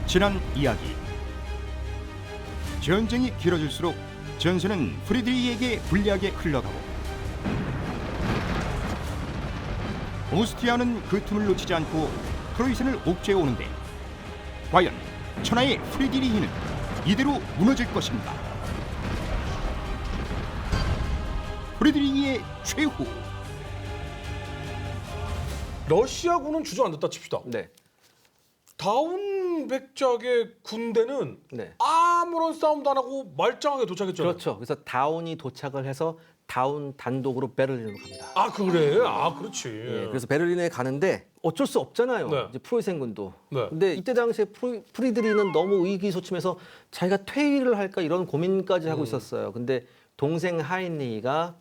지난 이야기. 전쟁이 길어질수록 전세는 프리드리히에게 불리하게 흘러가고 오스트리아는 그 틈을 놓치지 않고 프로이센을 옥죄해 오는데 과연 천하의 프리드리히는 이대로 무너질 것인가? 프리드리히의 최후. 러시아군은 주저앉았다 칩시다. 네. 다운 백작의 군대는 네. 아무런 싸움도 안 하고 말짱하게 도착했잖아요. 그렇죠. 그래서 다운이 도착을 해서 다운 단독으로 베를린으로 갑니다. 아 그래? 아 그렇지. 예, 그래서 베를린에 가는데 어쩔 수 없잖아요. 네. 이제 프로이센군도. 네. 근데 이때 당시에 프리드리히는 너무 의기소침해서 자기가 퇴위를 할까 이런 고민까지 하고 있었어요. 근데 동생 하인리히가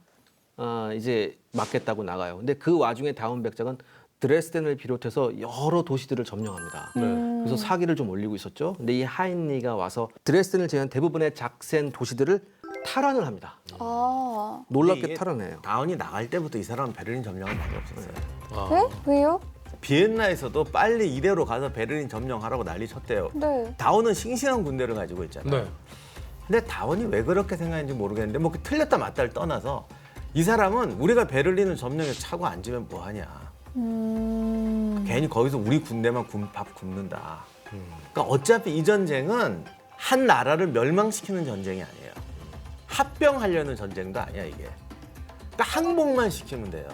이제 맡겠다고 나가요. 근데 그 와중에 다운 백작은 드레스덴을 비롯해서 여러 도시들을 점령합니다. 그래서 사기를 좀 올리고 있었죠. 근데 이 하인리히가 와서 드레스덴을 제외한 대부분의 작센 도시들을 탈환을 합니다. 아, 놀랍게 이게 탈환해요. 다운이 나갈 때부터 이 사람은 베를린 점령을 많이 없었어요. 네? 왜요? 비엔나에서도 빨리 이대로 가서 베를린 점령하라고 난리 쳤대요. 네. 다운은 싱싱한 군대를 가지고 있잖아요. 네. 근데 다운이 왜 그렇게 생각했는지 모르겠는데 뭐 틀렸다 맞다를 떠나서 이 사람은 우리가 베를린을 점령해서 차고 앉으면 뭐하냐. 괜히 거기서 우리 군대만 밥 굶는다. 그러니까 어차피 이 전쟁은 한 나라를 멸망시키는 전쟁이 아니에요. 합병하려는 전쟁도 아니야 이게. 그러니까 항복만 시키면 돼요.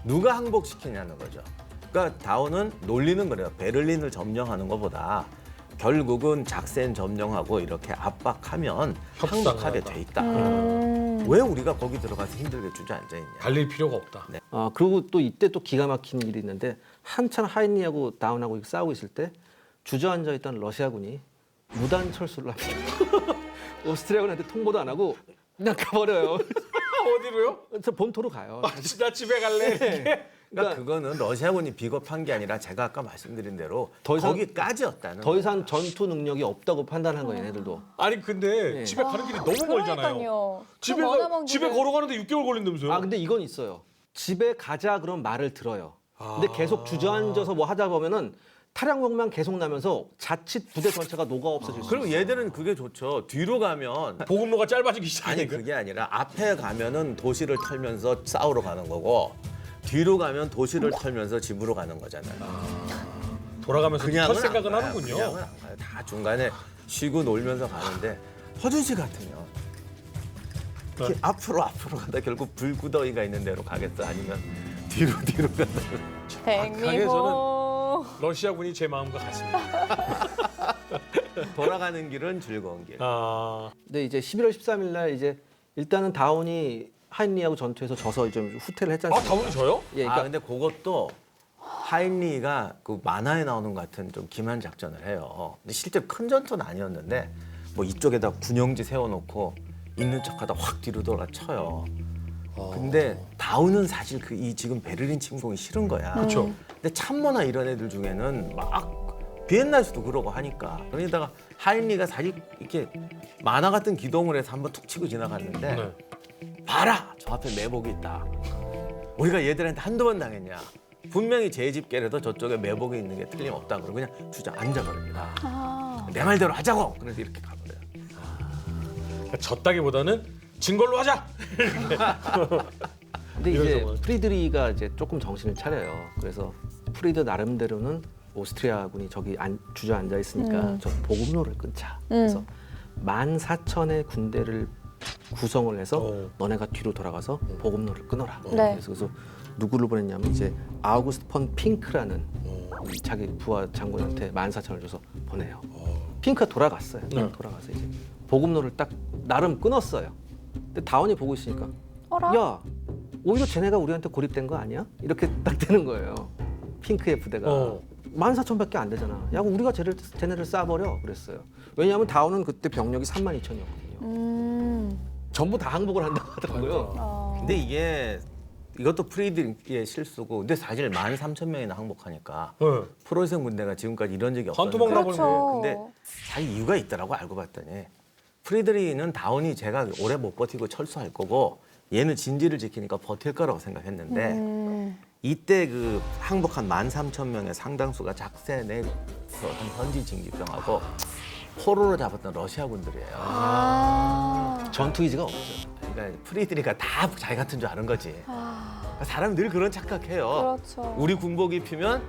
누가 항복시키냐는 거죠. 그러니까 다운은 논리는 그래요. 베를린을 점령하는 것보다 결국은 작센 점령하고 이렇게 압박하면 항복하게 돼 있다. 왜 우리가 거기 들어가서 힘들게 주저앉아 있냐. 달릴 필요가 없다. 네. 그리고 또 이때 또 기가 막힌 일이 있는데 한참 하인리하고 다운하고 싸우고 있을 때 주저앉아 있던 러시아군이 무단 철수를 합니다. 오스트리아군한테 통보도 안 하고 그냥 가버려요. 어디로요? 저 본토로 가요. 아, 나 집에 갈래. 그러니까 그거는 러시아군이 비겁한 게 아니라 제가 아까 말씀드린 대로 더 이상- 거기까지였다는 더 이상 거야. 전투 능력이 없다고 판단한 거예요, 얘네들도. 아니 근데 네. 집에 가는 길이 너무 멀잖아요. 그러니까요. 집에 걸어가는데 6개월 걸린다면서요? 근데 이건 있어요. 집에 가자 그런 말을 들어요. 근데 계속 주저앉아서 뭐 하다 보면은 탈양목만 계속 나면서 자칫 부대 전체가 녹아 없어질 수 있어요. 그리고 얘들은 그게 좋죠. 뒤로 가면 보급로가 짧아지기 아니 시작하니까. 그게 아니라 앞에 가면은 도시를 털면서 싸우러 가는 거고 뒤로 가면 도시를 털면서 집으로 가는 거잖아요. 돌아가면서 그냥은 털 생각은 안 가요. 하는군요. 그냥은 안 가요. 다 중간에 쉬고 놀면서 가는데 허준 씨 같으면 이렇게 네. 앞으로 가다 결국 불구덩이가 있는 데로 가겠어 아니면 뒤로 가다 백미호. 러시아군이 제 마음과 같습니다. 돌아가는 길은 즐거운 길. 아, 근데 이제 11월 13일 날 이제 일단은 다운이 하인리하고 전투에서 져서 좀 후퇴를 했지 않습니까? 다운이 저요? 예, 그러니까 근데 그것도 하인리히가 그 만화에 나오는 것 같은 좀 기만 작전을 해요. 근데 실제 큰 전투는 아니었는데 뭐 이쪽에다 군용지 세워놓고 있는 척하다 확 뒤로 돌아 쳐요. 근데 다운은 사실 이 지금 베를린 침공이 싫은 거야. 그렇죠. 근데 참모나 이런 애들 중에는 막 비엔나에서도 그러고 하니까 그러다가 하인리히가 사실 이렇게 만화 같은 기동을 해서 한번 툭 치고 지나갔는데 네. 봐라 저 앞에 매복이 있다. 우리가 얘들한테 한두 번 당했냐. 분명히 제 집게라도 저쪽에 매복이 있는 게 틀림없다. 그러고 그냥 주저앉아버립니다. 아, 내 말대로 하자고. 그래서 이렇게 가버려요. 그러니까 졌다기보다는 진 걸로 하자. 근데 이런 이제 상황. 프리드리히가 이제 조금 정신을 차려요. 그래서 프리드 나름대로는 오스트리아군이 저기 주저앉아 있으니까 저 보급로를 끊자. 그래서 14,000의 군대를 구성을 해서 너네가 뒤로 돌아가서 보급로를 끊어라. 네. 그래서 누구를 보냈냐면 이제 아우구스트 폰 핑크라는 자기 부하 장군한테 14,000을 줘서 보내요. 핑크가 돌아갔어요. 네. 돌아가서 이제 보급로를 딱 나름 끊었어요. 근데 다운이 보고 있으니까 어라? 야 오히려 쟤네가 우리한테 고립된 거 아니야? 이렇게 딱 되는 거예요. 핑크의 부대가 14,000밖에 안 되잖아. 야 우리가 쟤네를 쏴버려 그랬어요. 왜냐하면 다운은 그때 병력이 32,000이었거든요. 전부 다 항복을 한다고 하더라고요. 어. 근데 이것도 프리드리히의 실수고 근데 사실 13,000명이나 항복하니까 네. 프로이센 군대가 지금까지 이런 적이 한두 방 없었는데 그렇죠. 근데 자기 이유가 있더라고 알고 봤더니 프리드리히는 다운이 제가 오래 못 버티고 철수할 거고 얘는 진지를 지키니까 버틸 거라고 생각했는데 이때 그 항복한 13,000명의 상당수가 작센의 어떤 현지 징집병하고 포로로 잡았던 러시아군들이에요. 전투 의지가 없죠. 그러니까 프리드리가 다 자기 같은 줄 아는 거지. 아, 사람이 늘 그런 착각해요. 그렇죠. 우리 군복 입히면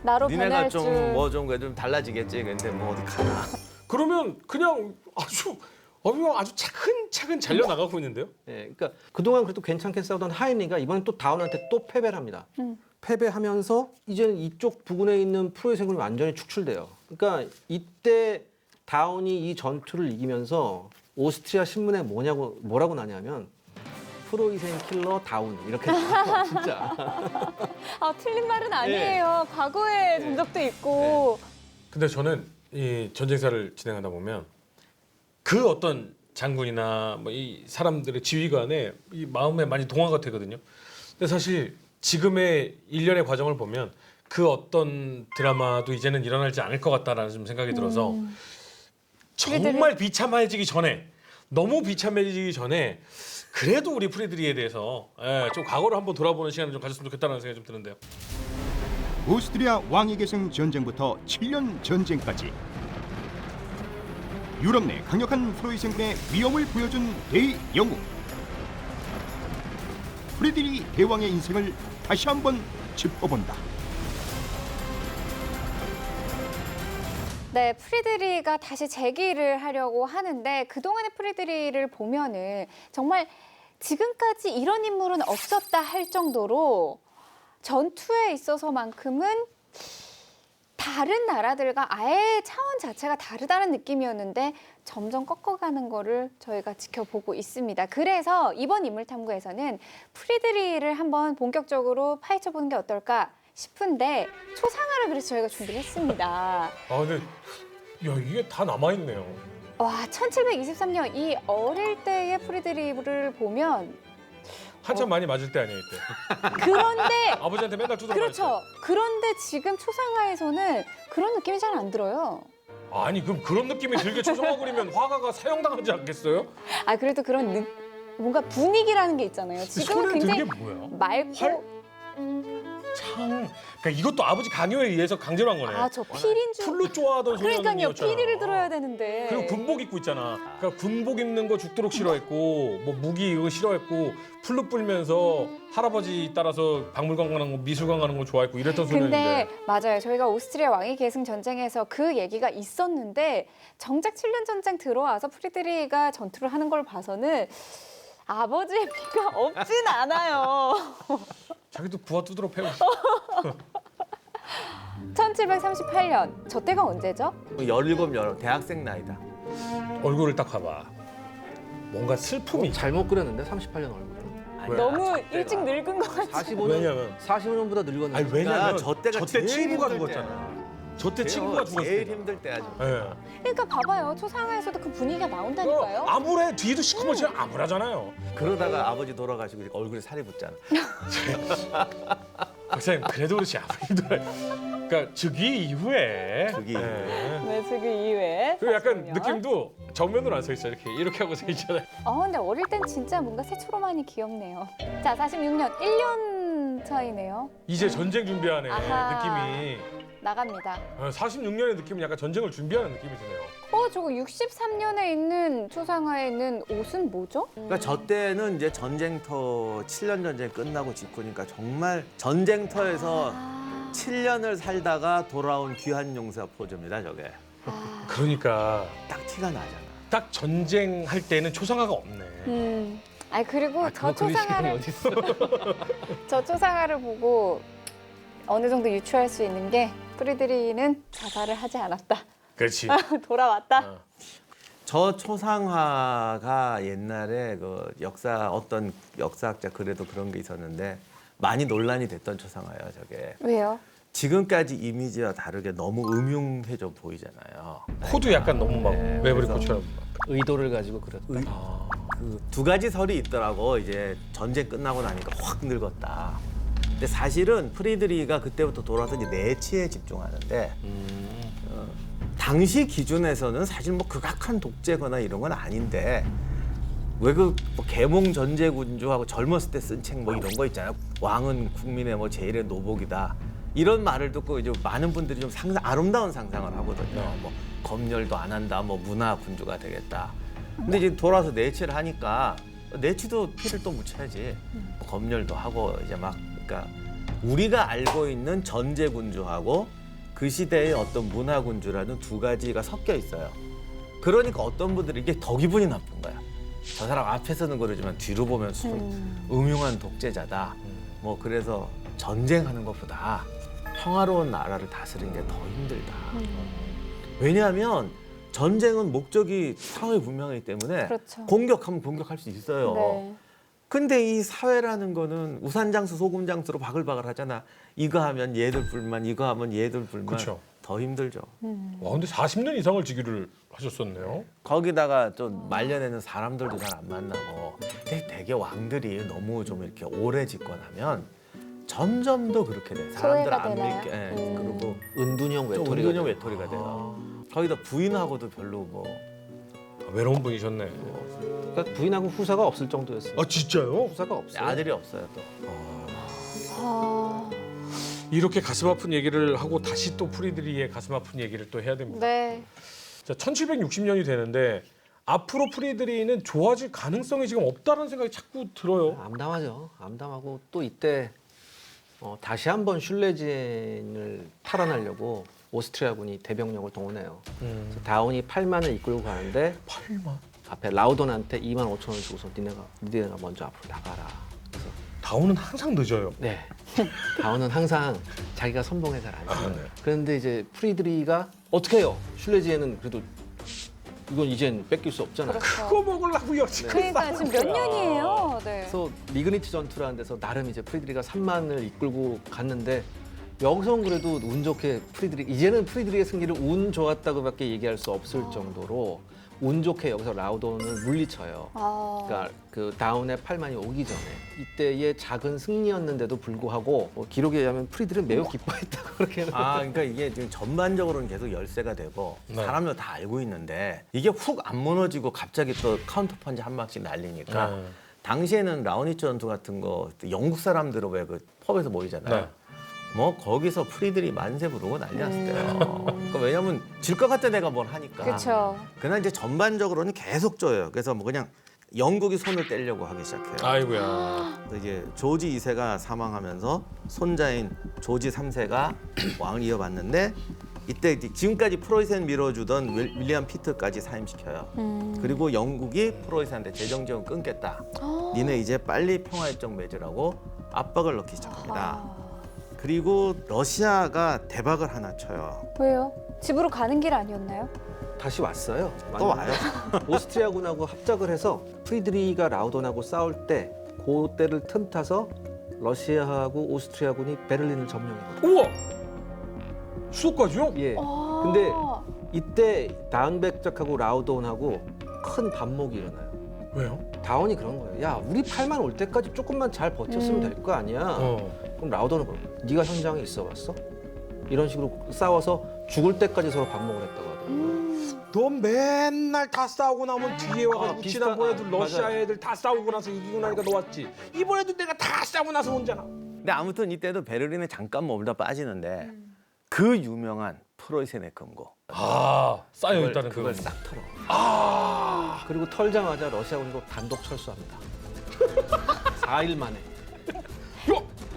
나로 니네가 변할 줄. 좀 뭐 좀 달라지겠지. 근데 뭐 어디 가나. 그러면 그냥 아주 차근차근 잘려 나가고 있는데요. 예, 그러니까 그동안 그래도 괜찮게 싸우던 하이니가 이번에 또 다운한테 또 패배를 합니다. 패배하면서 이제는 이쪽 부근에 있는 프로의 생물이 완전히 축출돼요. 그러니까 이때 다운이 이 전투를 이기면서 오스트리아 신문에 뭐라고 나냐면 프로이센 킬러 다운 이렇게 나와요, 진짜. 아, 틀린 말은 아니에요. 과거에 본 적도 있고. 근데 저는 이 전쟁사를 진행하다 보면 그 어떤 장군이나 뭐 이 사람들의 지휘관의 이 마음에 많이 동화가 되거든요. 근데 사실 지금의 일련의 과정을 보면 그 어떤 드라마도 이제는 일어나지 않을 것 같다라는 좀 생각이 들어서 정말 비참해지기 전에 너무 비참해지기 전에 그래도 우리 프리드리에 대해서 좀 과거를 한번 돌아보는 시간을 좀 가졌으면 좋겠다는 생각이 좀 드는데요. 오스트리아 왕위계승 전쟁부터 7년 전쟁까지 유럽 내 강력한 프로이센군의 위험을 보여준 대영웅 프리드리 대왕의 인생을 다시 한번 짚어본다. 네, 프리드리가 다시 재기를 하려고 하는데 그동안의 프리드리를 보면은 정말 지금까지 이런 인물은 없었다 할 정도로 전투에 있어서만큼은 다른 나라들과 아예 차원 자체가 다르다는 느낌이었는데 점점 꺾어가는 거를 저희가 지켜보고 있습니다. 그래서 이번 인물탐구에서는 프리드리를 한번 본격적으로 파헤쳐보는 게 어떨까 싶은데 초상화를 그래서 저희가 준비를 했습니다. 아 근데 야 이게 다 남아 있네요. 와, 1723년 이 어릴 때의 프리드리를 보면 한참 많이 맞을 때 아니에요 이때. 그런데 아버지한테 맨날 두드려 그렇죠. 그런데 지금 초상화에서는 그런 느낌이 잘 안 들어요. 맞았어요. 아니 그럼 그런 느낌이 들게 초상화 그리면 화가가 사형당하지 않겠어요? 아, 그래도 그런 뭔가 분위기라는 게 있잖아요. 지금은 손에 든 게 굉장히 뭐야? 맑고 참. 그러니까 이것도 아버지 강요에 의해서 강제로 한 거네. 아, 저 필인 줄. 풀로 좋아하던 그러니까요. 소년이었잖아. 피리를 들어야 되는데. 그리고 군복 입고 있잖아. 그러니까 군복 입는 거 죽도록 싫어했고 뭐 무기 이거 싫어했고 풀로 불면서 할아버지 따라서 박물관 가는 거 미술관 가는 거 좋아했고 이랬던 소년인데. 근데 맞아요. 저희가 오스트리아 왕위 계승 전쟁에서 그 얘기가 있었는데 정작 7년 전쟁 들어와서 프리드리히가 전투를 하는 걸 봐서는 아버지의 피가 없진 않아요. 자기도 부하 두드러 패고. 1738년. 저 때가 언제죠? 17 대학생 나이다. 얼굴을 딱 봐봐. 뭔가 슬픔이. 잘못 그렸는데 38년 얼굴은. 아니야, 너무 저 때가. 일찍 늙은 것 같아요. 45년, 왜냐면 45년보다 늙었는데. 아니 왜냐면 저 때가 제일 친구가 힘들 죽었잖아. 저 때 그래요. 친구가 죽었을 제일 때. 힘들 때야. 저. 예. 그러니까 봐봐요. 초상화에서도 그 분위기가 나온다니까요. 암울해 뒤도 시커멓지만 암울하잖아요. 그러다가 아버지 돌아가시고 얼굴에 살이 붙잖아. 박사님 그래도 그렇지 아버님도 그러니까 즉위 이후에 즉위 예. 네, 지금 이후에. 그리고 약간 45년. 느낌도 정면으로 안 서 있어 이렇게 하고 서 있잖아요. 근데 어릴 땐 진짜 뭔가 새초롬하니 귀엽네요. 자, 46년 1년 차이네요. 이제 전쟁 준비하네 아하. 느낌이. 나갑니다. 46년의 느낌은 약간 전쟁을 준비하는 느낌이 드네요. 저거 63년에 있는 초상화에 있는 옷은 뭐죠? 그러니까 저 때는 이제 전쟁터 7년 전쟁 끝나고 직후니까 정말 전쟁터에서 7년을 살다가 돌아온 귀한 용사 포즈입니다. 저게 그러니까 딱 티가 나잖아. 딱 전쟁할 때는 초상화가 없네. 아니 그리고 그거 그릴 시간이 어디 있어? 저 초상화를 보고 어느 정도 유추할 수 있는 게 프리드리히는 자살을 하지 않았다. 그렇지. 돌아왔다. 어. 저 초상화가 옛날에 그 어떤 역사학자 글에도 그런 게 있었는데 많이 논란이 됐던 초상화예요. 저게 왜요? 지금까지 이미지와 다르게 너무 음흉해져 보이잖아요. 코도 약간 너무 막 네, 매부리 그래서- 코처럼. 의도를 가지고 그렸다. 그 두 가지 설이 있더라고. 이제 전쟁 끝나고 나니까 확 늙었다. 근데 사실은 프리드리히가 그때부터 돌아서 이제 내치에 집중하는데 당시 기준에서는 사실 뭐 극악한 독재거나 이런 건 아닌데 왜 그 뭐 계몽 전제군주하고 젊었을 때 쓴 책 뭐 이런 거 있잖아요. 왕은 국민의 뭐 제일의 노복이다. 이런 말을 듣고 이제 많은 분들이 좀 아름다운 상상을 하거든요. 뭐 검열도 안 한다, 뭐 문화 군주가 되겠다. 근데 이제 돌아서 내치를 하니까 내치도 피를 또 묻혀야지. 뭐 검열도 하고 이제 막 그러니까 우리가 알고 있는 전제 군주하고 그 시대의 어떤 문화 군주라는 두 가지가 섞여 있어요. 그러니까 어떤 분들이 이게 더 기분이 나쁜 거야. 저 사람 앞에서는 그러지만 뒤로 보면 음흉한 독재자다. 뭐 그래서 전쟁하는 것보다 평화로운 나라를 다스리는 게 더 힘들다. 왜냐하면 전쟁은 목적이 상황이 분명하기 때문에 그렇죠. 공격하면 공격할 수 있어요. 네. 근데 이 사회라는 거는 우산장수 소금장수로 바글바글 하잖아. 이거 하면 얘들 불만, 이거 하면 얘들 불만. 그쵸. 더 힘들죠. 와 근데 40년 이상을 즉위를 하셨었네요. 거기다가 좀 말년에는 사람들도 잘 안 만나고 근데 되게 왕들이 너무 좀 이렇게 오래 집권하면 점점 더 그렇게 돼. 사람들 소외가 안 되나요? 믿게. 그리고 은둔형 좀 외톨이가 은근형 돼요. 외톨이가 돼요. 거기다 부인하고도 별로 뭐 외로운 분이셨네. 그러니까 부인하고 후사가 없을 정도였어요. 아 진짜요? 후사가 없어요. 아들이 없어요 또. 아, 이렇게 가슴 아픈 얘기를 하고 다시 또 프리드리히의 가슴 아픈 얘기를 또 해야 됩니다. 네. 자, 1760년이 되는데 앞으로 프리드리히는 좋아질 가능성이 지금 없다는 생각이 자꾸 들어요. 암담하죠. 암담하고 또 이때 다시 한번 슐레지엔을 탈환하려고 오스트리아군이 대병력을 동원해요. 그래서 다운이 8만을 이끌고 가는데 8만. 앞에 라우돈한테 2만 5천 원 주고서 니네가 먼저 앞으로 나가라. 그래서 다운은 항상 늦어요. 네. 다운은 항상 자기가 선봉에 잘 안 돼요. 네. 그런데 이제 프리드리히가 어떻게 해요? 슐레지엔은 그래도 이건 이젠 뺏길 수 없잖아요. 그렇죠. 그거 먹으려고 역시. 그러니까 지금 몇 년이에요. 네. 그래서 리그니츠 전투라는 데서 나름 이제 프리드리히가 3만을 이끌고 갔는데 여기서는 그래도 운 좋게 이제는 프리드리히의 승리를 운 좋았다고밖에 얘기할 수 없을 정도로 운 좋게 여기서 라우돈을 물리쳐요. 그러니까 그 다운의 8만이 오기 전에 이때의 작은 승리였는데도 불구하고 기록에 의하면 프리드리히는 매우 기뻐했다고 그렇게 그러니까 이게 지금 전반적으로는 계속 열세가 되고 네. 사람들 다 알고 있는데 이게 훅 안 무너지고 갑자기 또 카운터 펀치 한 방씩 날리니까 네. 당시에는 라우니츠 전투 같은 거 영국 사람들은 왜 그 펍에서 모이잖아요. 네. 뭐 거기서 프리들이 만세 부르고 난리 났어요. 그러니까 왜냐면 질 것 같아 내가 뭘 하니까. 그렇죠. 그러나 이제 전반적으로는 계속 져요. 그래서 뭐 그냥 영국이 손을 떼려고 하기 시작해요. 아이고야. 그래서 이제 조지 2세가 사망하면서 손자인 조지 3세가 왕을 이어받는데 이때 지금까지 프로이센 밀어주던 윌리엄 피트까지 사임시켜요. 그리고 영국이 프로이센한테 재정 지원 끊겠다. 니네 이제 빨리 평화협정 맺으라고 압박을 넣기 시작합니다. 그리고 러시아가 대박을 하나 쳐요. 왜요? 집으로 가는 길 아니었나요? 다시 왔어요. 또 와요? 오스트리아군하고 합작을 해서 프리드리히가 라우돈하고 싸울 때 그때를 틈타서 러시아하고 오스트리아군이 베를린을 점령해요. 우와. 수도까지요? 예. 아. 근데 이때 다운백작하고 라우돈하고 큰 반목이 일어나요. 왜요? 다운이 그런 거예요. 야, 우리 8만 올 때까지 조금만 잘 버텼으면 될 거 아니야. 그럼 라우돈은 그럼 네가 현장에 있어봤어? 이런 식으로 싸워서 죽을 때까지 서로 반목을 했다고 하더라고요. 너 맨날 다 싸우고 나면 뒤에 와가지고 비슷한- 지난번에도 러시아 맞아요. 애들 다 싸우고 나서 이기고 나니까 너 왔지. 이번에도 내가 다 싸우고 나서 온잖아. 근데 아무튼 이때도 베를린에 잠깐 머물다 빠지는데 그 유명한 프로이센의 금고. 아 쌓여 있다는 그걸 그. 싹 털어. 그리고 털자마자 러시아군이 단독 철수합니다. 4일 만에.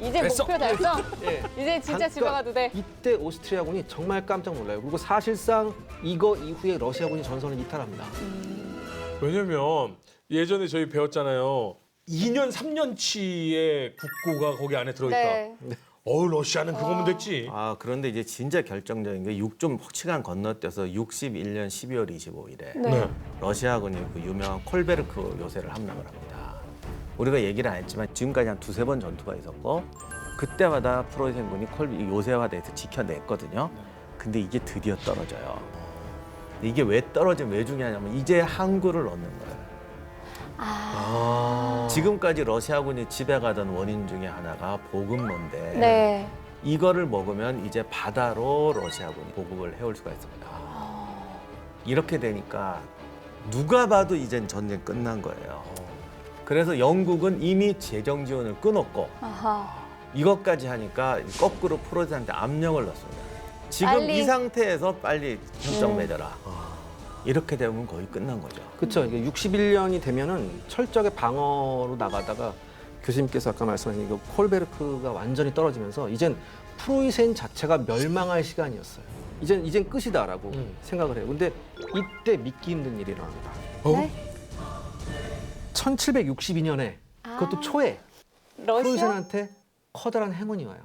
이제 됐어. 목표 달성? 예. 이제 진짜 집에 가도 돼. 이때 오스트리아군이 정말 깜짝 놀라요. 그리고 사실상 이거 이후에 러시아군이 전선을 이탈합니다. 왜냐면 예전에 저희 배웠잖아요. 2년 3년치의 국고가 거기 안에 들어있다. 네. 어우 러시아는 그거면 됐지. 그런데 이제 진짜 결정적인 게 좀 시간 건너뛰어서 61년 12월 25일에 네. 러시아군이 그 유명한 콜베르크 요새를 함락을 합니다. 우리가 얘기를 안 했지만 지금까지 한 두세 번 전투가 있었고 그때마다 프로이센군이 요새화돼서 지켜냈거든요. 근데 이게 드디어 떨어져요. 이게 왜 떨어지면 왜 중요하냐면 이제 항구를 얻는 거예요. 지금까지 러시아군이 지배가던 원인 중에 하나가 보급로인데 네. 이거를 먹으면 이제 바다로 러시아군이 보급을 해올 수가 있습니다. 이렇게 되니까 누가 봐도 이젠 전쟁 끝난 거예요. 그래서 영국은 이미 재정 지원을 끊었고 아하. 이것까지 하니까 거꾸로 프로이센한테 압력을 넣습니다. 지금 빨리. 이 상태에서 빨리 협정 맺어라. 이렇게 되면 거의 끝난 거죠. 그렇죠. 이게 61년이 되면은 철저하게 방어로 나가다가 교수님께서 아까 말씀하신 그 콜베르크가 완전히 떨어지면서 이젠 프로이센 자체가 멸망할 시간이었어요. 이젠 끝이다라고 생각을 해요. 근데 이때 믿기 힘든 일이 일어납니다. 네? 1762년에 그것도 초에 러시아? 프로이센한테 커다란 행운이 와요.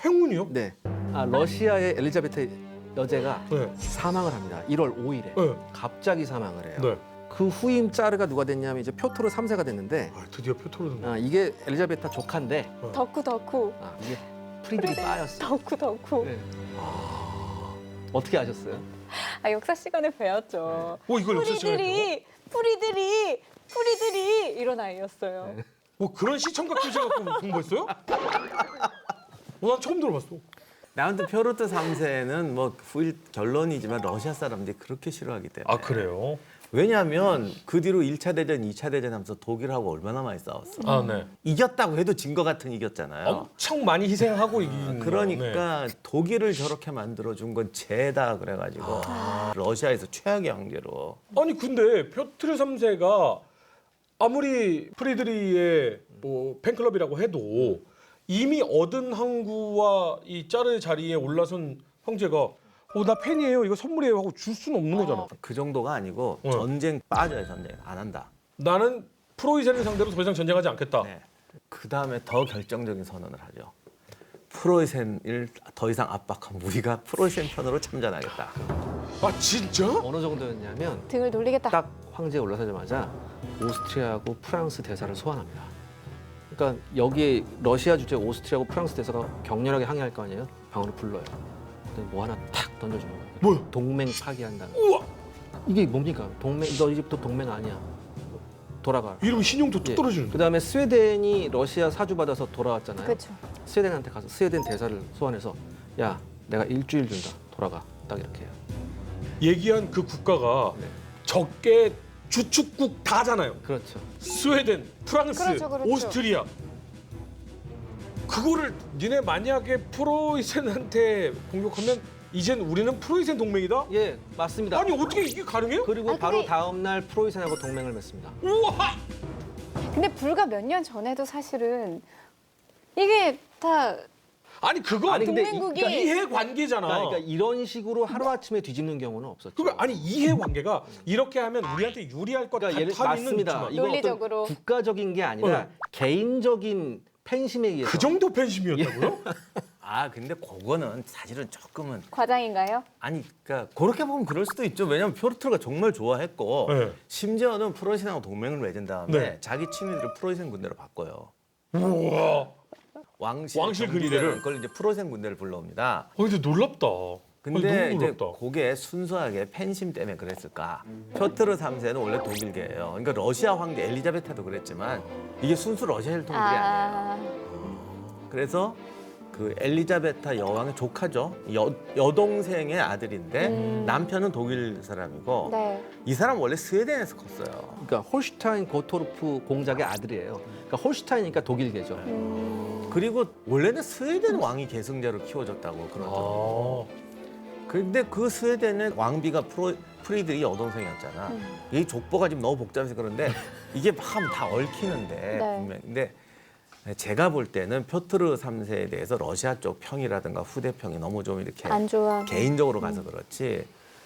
행운이요? 네. 러시아의 엘리자베트 여제가 네. 사망을 합니다. 1월 5일에. 네. 갑자기 사망을 해요. 네. 그 후임 짜르가 누가 됐냐면 이제 표토르 3세가 됐는데 아, 드디어 표토로 된 거. 이게 엘리자베타 조카인데 덕후. 이게 프리드리 빠였어요. 덕후. 네. 어떻게 아셨어요? 아, 역사 시간에 배웠죠. 이걸 역사 시간에 프리들이 이런 아이였어요. 네. 뭐 그런 시청각 교재 갖고 공부했어요? 난 처음 들어봤어. 아무튼 표르트 3세는 뭐 후일 결론이지만 러시아 사람들이 그렇게 싫어하기 때문에. 아 그래요? 왜냐하면 그 뒤로 1차 대전, 2차 대전 하면서 독일하고 얼마나 많이 싸웠어. 아 네. 이겼다고 해도 진 거 같은 이겼잖아요. 엄청 많이 희생하고 이긴. 그러니까 독일을 저렇게 만들어준 건 죄다 그래가지고 러시아에서 최악의 황제로. 아니 근데 표트르 3세가 아무리 프리드리의 뭐 팬클럽이라고 해도 이미 얻은 항구와 이 짜르 자리에 올라선 형제가 나 팬이에요 이거 선물이에요 하고 줄 수는 없는 거잖아. 그 정도가 아니고 전쟁 빠져요. 전쟁 안 한다. 나는 프로이센을 상대로 더 이상 전쟁하지 않겠다. 네. 그 다음에 더 결정적인 선언을 하죠. 프로이센을 더 이상 압박하면 우리가 프로이센 편으로 참전하겠다. 아 진짜? 어느 정도였냐면 등을 돌리겠다. 딱 황제에 올라서자마자 오스트리아하고 프랑스 대사를 소환합니다. 그러니까 여기에 러시아 주재 오스트리아하고 프랑스 대사가 격렬하게 항의할 거 아니에요? 방으로 불러요. 근데 뭐 하나 탁 던져주는 거예요. 뭐야? 동맹 파기한다는. 우와! 이게 뭡니까? 동맹 너 이집트 동맹 아니야. 돌아가. 이러면 신용도 뚝 떨어지는데. 그다음에 스웨덴이 러시아 사주 받아서 돌아왔잖아요. 그렇죠. 스웨덴한테 가서 스웨덴 대사를 소환해서 야 내가 일주일 준다. 돌아가. 딱 이렇게 해요. 얘기한 그 국가가 적게 주축국 다잖아요. 그렇죠. 스웨덴, 프랑스, 그렇죠. 오스트리아. 그거를 니네 만약에 프로이센한테 공격하면 이젠 우리는 프로이센 동맹이다? 예, 맞습니다. 아니 어떻게 이게 가능해요? 그리고 아, 바로 근데- 다음 날 프로이센하고 동맹을 맺습니다. 우와! 근데 불과 몇 년 전에도 사실은 이게 다 아니 그거 아니, 근데 동맹국이 이해 관계잖아. 그러니까 이런 식으로 하루아침에 뒤집는 경우는 없었죠. 그러니까 아니 이해 관계가 이렇게 하면 우리한테 유리할 것 그러니까 같다는 맞습니다. 이건 논리적으로. 어떤 국가적인 게 아니라 개인적인 팬심에 의해서. 그 정도 팬심이었다고요? 아 근데 그거는 사실은 조금은 과장인가요? 아니 그러니까 그렇게 보면 그럴 수도 있죠. 왜냐하면 표르트가 정말 좋아했고 네. 심지어는 프로이센하고 동맹을 맺은 다음에 네. 자기 친위들을 프로이센 군대로 바꿔요. 우와. 왕실 왕실 경비대는 근위대를? 그걸 이제 프로이센 군대를 불러옵니다. 근데 놀랍다. 근데 아니, 너무 이제 놀랍다. 그게 순수하게 팬심 때문에 그랬을까? 표트르 3세는 원래 독일계예요. 그러니까 러시아 황제 엘리자베타도 그랬지만 이게 순수 러시아 혈통들이 아니에요. 그래서 그 엘리자베타 여왕의 조카죠. 여동생의 아들인데 남편은 독일 사람이고 네. 이 사람 원래 스웨덴에서 컸어요. 그러니까 홀슈타인 고토르프 공작의 아들이에요. 그러니까 홀슈타인이니까 독일계죠. 그리고 원래는 스웨덴 왕이 계승자로 키워졌다고 그러죠. 아. 근데 그 스웨덴의 왕비가 프리드리 여동생이었잖아. 이 족보가 지금 너무 복잡해서 그런데 이게 막 하면 다 얽히는데 네. 분명히. 근데 제가 볼 때는 표트르 3세에 대해서 러시아 쪽 평이라든가 후대평이 너무 좀 이렇게 안 좋아. 개인적으로 가서 그렇지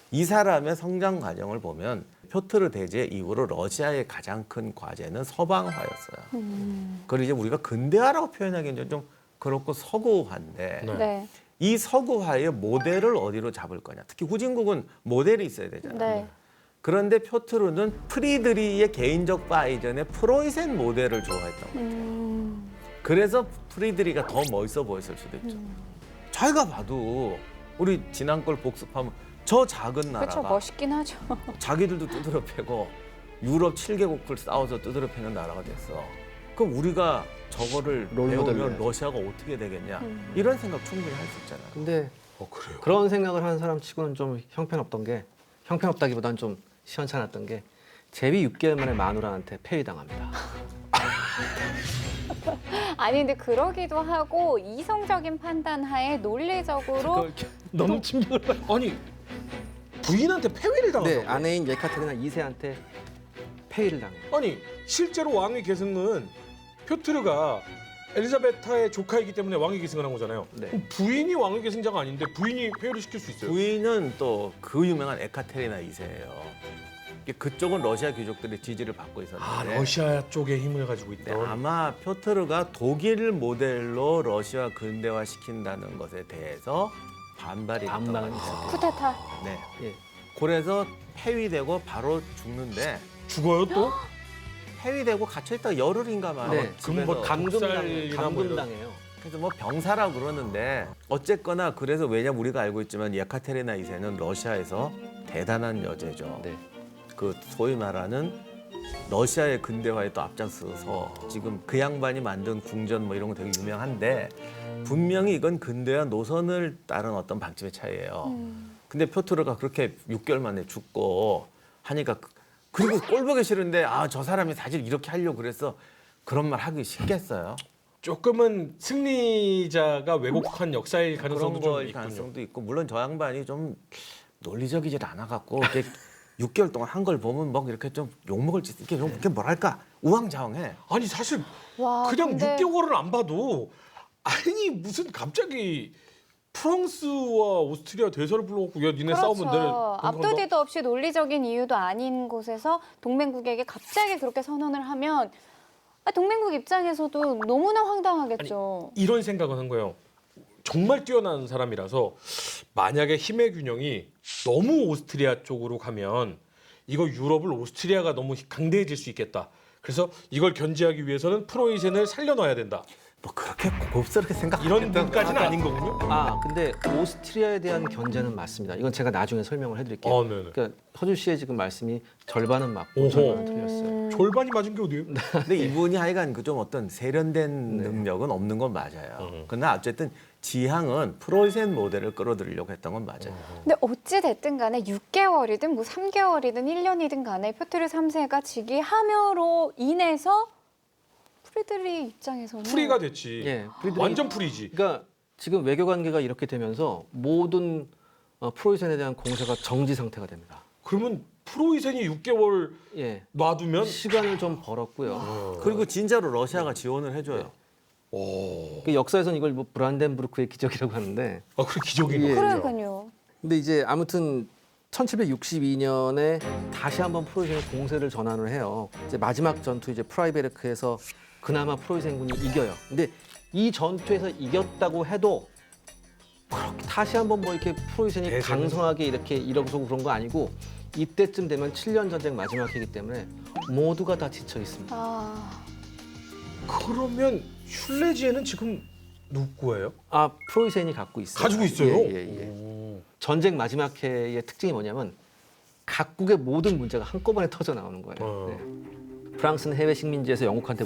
이 사람의 성장 과정을 보면 표트르 대제 이후로 러시아의 가장 큰 과제는 서방화였어요. 그걸 이제 우리가 근대화라고 표현하기는 좀 그렇고 서구화인데 네. 네. 이 서구화의 모델을 어디로 잡을 거냐. 특히 후진국은 모델이 있어야 되잖아요. 네. 그런데 표트르는 프리드리의 개인적 바 이전에 프로이센 모델을 좋아했던 거예요. 그래서 프리드리가 더 멋있어 보였을 수도 있죠. 자기가 봐도 우리 지난 걸 복습하면 저 작은 나라가 그렇죠. 멋있긴 하죠. 자기들도 두드려 패고 유럽 7개국을 싸워서 두드려 패는 나라가 됐어. 그럼 우리가 저거를 롤모델로 배우면 해야죠. 러시아가 어떻게 되겠냐. 이런 생각 충분히 할 수 있잖아요. 근데 그래요. 그런 생각을 하는 사람 치고는 좀 형편없던 게 형편없다기보다는 좀 시원찮았던 게 제위 6개월 만에 마누라한테 폐위당합니다. 아니 근데 그러기도 하고 이성적인 판단 하에 논리적으로 너무 충격을 받. 아니 부인한테 폐위를 당한다고? 네, 아내인 예카테리나 2세한테 폐위를 당해요. 아니 실제로 왕위 계승은 표트르가 엘리자베타의 조카이기 때문에 왕위 계승을 한 거잖아요. 네. 그럼 부인이 왕위 계승자가 아닌데 부인이 폐위를 시킬 수 있어요? 부인은 또 그 유명한 에카테리나 2세예요. 그쪽은 러시아 귀족들의 지지를 받고 있었는데 아 러시아 쪽에 힘을 가지고 네, 있던. 아마 표트르가 독일 모델로 러시아 근대화 시킨다는 것에 대해서 반발이 있던 것 반발이 같아요. 쿠데타. 네. 예. 그래서 폐위되고 바로 죽는데 죽어요 또? 폐위되고 갇혀있다가 열흘인가 만에 네. 그럼 뭐 감금당해요. 뭐 이런- 감금당해요. 그래서 뭐 병사라고 그러는데 어쨌거나 그래서 왜냐면 우리가 알고 있지만 예카테리나 2세는 러시아에서 대단한 여제죠. 네. 그 소위 말하는 러시아의 근대화에 또 앞장서서 지금 그 양반이 만든 궁전 뭐 이런 거 되게 유명한데 분명히 이건 근대화 노선을 따른 어떤 방침의 차이예요. 근데 표트르가 그렇게 6개월 만에 죽고 하니까 그리고 꼴 보기 싫은데 아 저 사람이 사실 이렇게 하려고 그래서 그런 말 하기 쉽겠어요. 조금은 승리자가 왜곡한 역사일 가능성도 그런 좀 거일 있군요. 가능성도 있고 물론 저 양반이 좀 논리적이질 않아 갖고 이렇게 6개월 동안 한 걸 보면 뭐 이렇게 좀 욕먹을 짓 이렇게 좀 이렇게 뭐랄까 우왕좌왕해. 아니 사실 와, 그냥 근데 6개월을 안 봐도 아니 무슨 갑자기 프랑스와 오스트리아 대사를 불러갖고 야 니네 싸우면 내가 그렇죠. 앞도 뒤도 없이 논리적인 이유도 아닌 곳에서 동맹국에게 갑자기 그렇게 선언을 하면 동맹국 입장에서도 너무나 황당하겠죠. 이런 생각은 한 거예요. 정말 뛰어난 사람이라서 만약에 힘의 균형이 너무 오스트리아 쪽으로 가면 이거 유럽을 오스트리아가 너무 강대해질 수 있겠다. 그래서 이걸 견제하기 위해서는 프로이센을 살려놔야 된다. 뭐 그렇게 고급스럽게 생각 이런 분까지는 아닌 거군요. 아, 근데 오스트리아에 대한 견제는 맞습니다. 이건 제가 나중에 설명을 해드릴게요. 아, 네네. 그러니까 허준 씨의 지금 말씀이 절반은 맞고 오호. 절반은 틀렸어요. 절반이 맞은 게 어디예요? 근데 이분이 하여간 그 좀 어떤 세련된 네. 능력은 없는 건 맞아요. 그러나 어쨌든 지향은 프로이센 모델을 끌어들이려고 했던 건 맞아요. 근데 어찌 됐든 간에 6개월이든 뭐 3개월이든 1년이든 간에 표트르 3세가 즉위함으로 인해서 프리드리 입장에서는 풀이가 됐지. 예, 프리드리히- 완전 풀이지. 그러니까 지금 외교 관계가 이렇게 되면서 모든 프로이센에 대한 공세가 정지 상태가 됩니다. 그러면 프로이센이 6개월 예, 놔두면 시간을 좀 벌었고요. 그리고 진짜로 러시아가 지원을 해줘요. 그 역사에서는 이걸 뭐 브란덴부르크의 기적이라고 하는데, 아 그래 기적인 예. 거. 그러니까요. 근데 이제 아무튼 1762년에 다시 한번 프로이센의 공세를 전환을 해요. 이제 마지막 전투 이제 프라이베르크에서 그나마 프로이센군이 이겨요. 근데 이 전투에서 이겼다고 해도 그렇게 다시 한번 뭐 이렇게 프로이센이 대세는- 강성하게 이렇게 일어서고 그런 거 아니고 이때쯤 되면 7년 전쟁 마지막 해이기 때문에 모두가 다 지쳐 있습니다. 아, 그러면 슐레지에는 지금 누구예요? 아, 프로이센이 갖고 있어요. 가지고 있어요. 예. 전쟁 마지막 해의 특징이 뭐냐면 각국의 모든 문제가 한꺼번에 터져 나오는 거예요. 어. 네. 프랑스는 해외 식민지에서 영국한테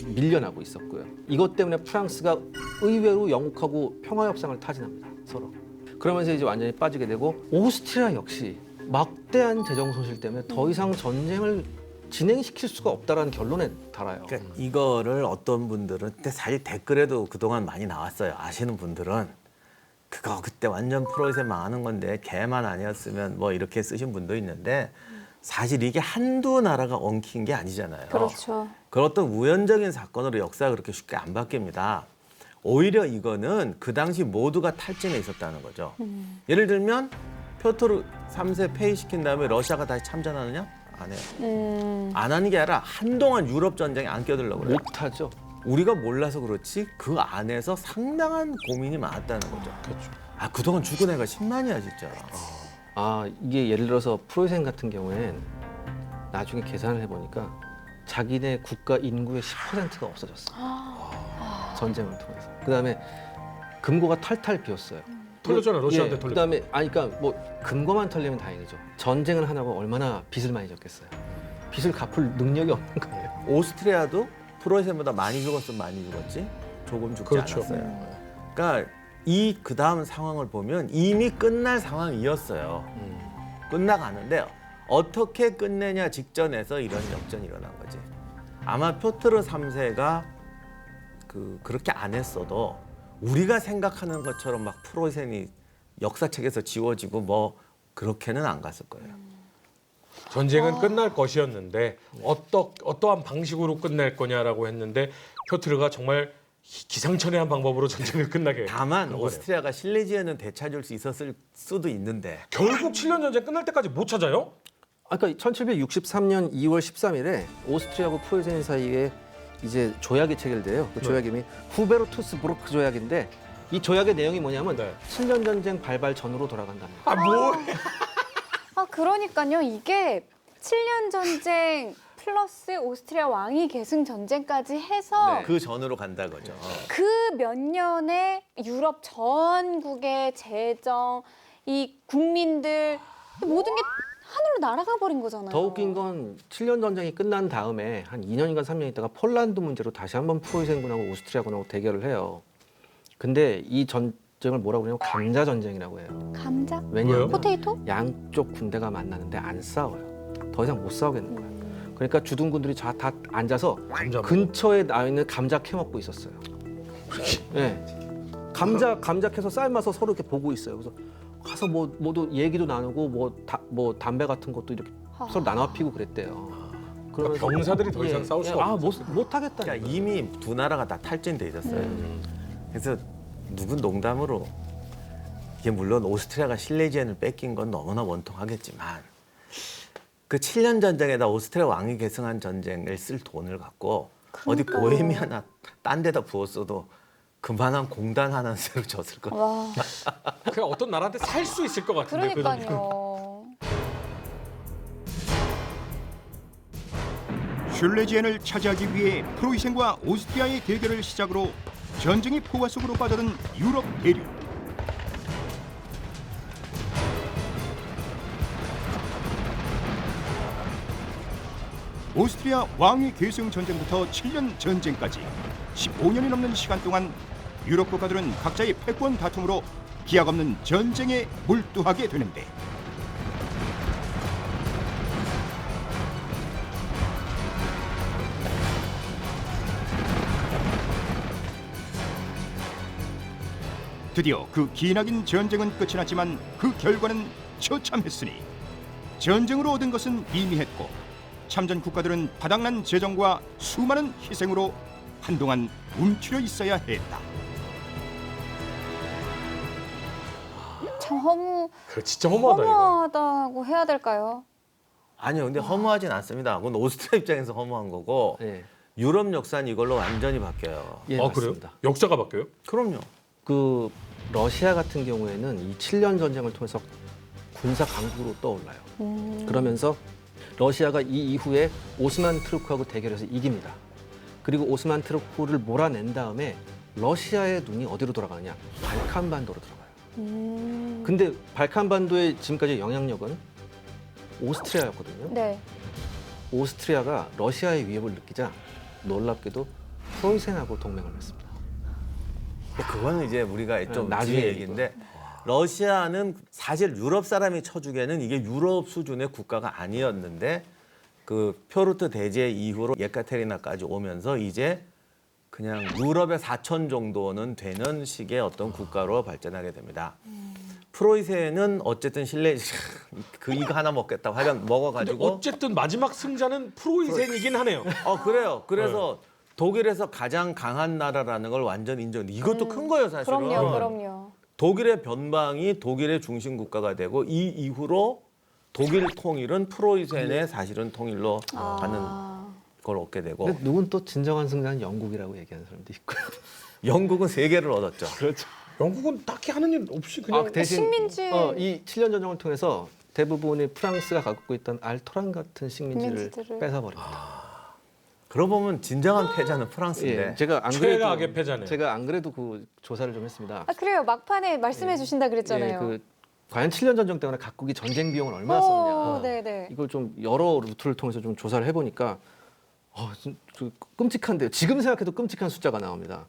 밀려나고 있었고요. 이것 때문에 프랑스가 의외로 영국하고 평화 협상을 타진합니다. 서로. 그러면서 이제 완전히 빠지게 되고 오스트리아 역시 막대한 재정 손실 때문에 더 이상 전쟁을 진행시킬 수가 없다라는 결론에 달아요. 그러니까 이거를 어떤 분들은 근데 사실 댓글에도 그동안 많이 나왔어요. 아시는 분들은 그거 그때 완전 프로이센 망하는 건데 걔만 아니었으면 뭐 이렇게 쓰신 분도 있는데 사실 이게 한두 나라가 엉킨 게 아니잖아요. 그렇죠. 그런 어떤 우연적인 사건으로 역사가 그렇게 쉽게 안 바뀝니다. 오히려 이거는 그 당시 모두가 탈진해 있었다는 거죠. 예를 들면 표트르 3세 폐위시킨 다음에 러시아가 다시 참전하느냐? 안 해요. 안 하는 게 아니라 한동안 유럽 전쟁에 안 껴들려고 그래요. 못하죠. 우리가 몰라서 그렇지 그 안에서 상당한 고민이 많았다는 거죠. 그렇죠. 아 그동안 죽은 애가 10만이야 진짜. 아, 이게 예를 들어서 프로이센 같은 경우엔 나중에 계산을 해보니까 자기네 국가 인구의 10%가 없어졌어요. 전쟁을 통해서. 그다음에 금고가 탈탈 비었어요. 털렸잖아요. 러시아한테 털렸. 그다음에 그러니까 뭐 금고만 털리면 다행이죠. 전쟁을 하나고 얼마나 빚을 많이 졌겠어요. 빚을 갚을 능력이 없는 거예요. 오스트리아도 프로이센보다 많이 죽었으면 많이 죽었지 조금 죽지 그렇죠. 않았어요. 그러니까 이 그 다음 상황을 보면 이미 끝날 상황이었어요. 끝나가는데 어떻게 끝내냐 직전에서 이런 역전이 일어난 거지. 아마 표트르 3세가 그렇게 안 했어도 우리가 생각하는 것처럼 막 프로이센이 역사책에서 지워지고 뭐 그렇게는 안 갔을 거예요. 전쟁은 끝날 것이었는데 어떠한 방식으로 끝낼 거냐라고 했는데 표트르가 정말 기상천외한 방법으로 전쟁을 끝나게 다만 한 거네요. 오스트리아가 실레지아는 되찾을 수 있었을 수도 있는데 결국 7년 전쟁 끝날 때까지 못 찾아요? 그러니까 1763년 2월 13일에 오스트리아하고 프로이센 사이에 이제 조약이 체결돼요. 그 조약 이름이 후베르투스부르크 조약인데 이 조약의 내용이 뭐냐면 네. 7년 전쟁 발발 전으로 돌아간다는 거예요. 아 뭐? 아, 그러니까요. 이게 7년 전쟁 플러스 오스트리아 왕위 계승 전쟁까지 해서 그 전으로 간다 거죠. 그 몇 년의 유럽 전국의 재정, 이 국민들 모든 게 하늘로 날아가 버린 거잖아요. 더 웃긴 건 7년 전쟁이 끝난 다음에 한 2년인가 3년 있다가 폴란드 문제로 다시 한번 프로이센군하고 오스트리아군하고 대결을 해요. 근데 이 전쟁을 뭐라고 그러냐면 감자 전쟁이라고 해요. 감자? 왜냐하면 포테이토? 양쪽 군대가 만나는데 안 싸워요. 더 이상 못 싸우겠는 거예요. 그러니까 주둔군들이 다 앉아서 감자 근처에 나 있는 감자 캐먹고 있었어요. 네. 감자 캐서 삶아서 서로 이렇게 보고 있어요. 그래서 가서 뭐 모두 얘기도 나누고 뭐 담배 같은 것도 이렇게 서로 나눠 피고 그랬대요. 그러니까 병사들이 더 이상 싸울 수가 못 하겠다. 그러니까 이미 두 나라가 다 탈진돼 있었어요. 그래서 누군 농담으로 이게 물론 오스트리아가 실레지안을 뺏긴 건 너무나 원통하겠지만 그 7년 전쟁에다 오스트리아 왕위 계승한 전쟁을 쓸 돈을 갖고 어디 보헤미아나 딴 데다 부었어도 그만한 공단 하나 새로 줬을 거예요. 와, 그냥 어떤 나라한테 살 수 있을 것 같은데 그 정도는. 그러니까요. 슐레지엔을 차지하기 위해 프로이센과 오스트리아의 대결을 시작으로 전쟁의 포화 속으로 빠져든 유럽 대륙. 오스트리아 왕위 계승 전쟁부터 7년 전쟁까지 15년이 넘는 시간 동안 유럽 국가들은 각자의 패권 다툼으로 기약 없는 전쟁에 몰두하게 되는데 드디어 그 기나긴 전쟁은 끝이 났지만 그 결과는 처참했으니 전쟁으로 얻은 것은 미미했고 참전 국가들은 바닥난 재정과 수많은 희생으로 한동안 움츠려 있어야 했다. 참 그 진짜 허무하다 이거. 허무하다고 해야 될까요? 아니요, 근데 허무하진 않습니다. 그건 오스트리아 입장에서 허무한 거고 예. 유럽 역사는 이걸로 완전히 바뀌어요. 예, 아 그래요? 맞습니다. 역사가 바뀌어요? 그럼요. 그 러시아 같은 경우에는 이 7년 전쟁을 통해서 군사 강국으로 떠올라요. 그러면서 러시아가 이 이후에 오스만 트루크하고 대결해서 이깁니다. 그리고 오스만 트루크를 몰아낸 다음에 러시아의 눈이 어디로 돌아가느냐? 발칸반도로 들어가요. 근데 발칸반도의 지금까지 영향력은 오스트리아였거든요. 네. 오스트리아가 러시아의 위협을 느끼자 놀랍게도 프로이센하고 동맹을 맺습니다. 그거는 이제 우리가 좀 나중에 뒤에 얘기인데 러시아는 사실 유럽 사람이 쳐주기에는 이게 유럽 수준의 국가가 아니었는데 그 표르트 대제 이후로 예카테리나까지 오면서 이제 그냥 유럽의 사촌 정도는 되는 식의 어떤 국가로 발전하게 됩니다. 프로이센은 어쨌든 이거 하나 먹겠다고 하여간 근데 먹어가지고 어쨌든 마지막 승자는 프로이센이긴 하네요. 그래요. 그래서 독일에서 가장 강한 나라라는 걸 완전 인정. 이것도 큰 거예요, 사실은. 그럼요. 독일의 변방이 독일의 중심 국가가 되고 이 이후로 독일 통일은 프로이센의 사실은 통일로 가는 걸 얻게 되고 근데 누군 또 진정한 승자는 영국이라고 얘기하는 사람도 있고. 영국은 세 개를 얻었죠. 그렇죠. 영국은 딱히 하는 일 없이 그냥 식민지. 이 7년 전쟁을 통해서 대부분의 프랑스가 갖고 있던 알토란 같은 식민지를 식민지들을. 뺏어버립니다. 그러고 보면 진정한 패자는 프랑스인데 예, 제가 안 최악의 그래도 패자네요. 제가 안 그래도 그 조사를 좀 했습니다. 아, 그래요. 막판에 말씀해 주신다 그랬잖아요. 예, 그 과연 7년 전쟁 때문에 각국이 전쟁 비용을 얼마나 썼느냐. 네네. 이걸 좀 여러 루트를 통해서 좀 조사를 해보니까 좀 끔찍한데요. 지금 생각해도 끔찍한 숫자가 나옵니다.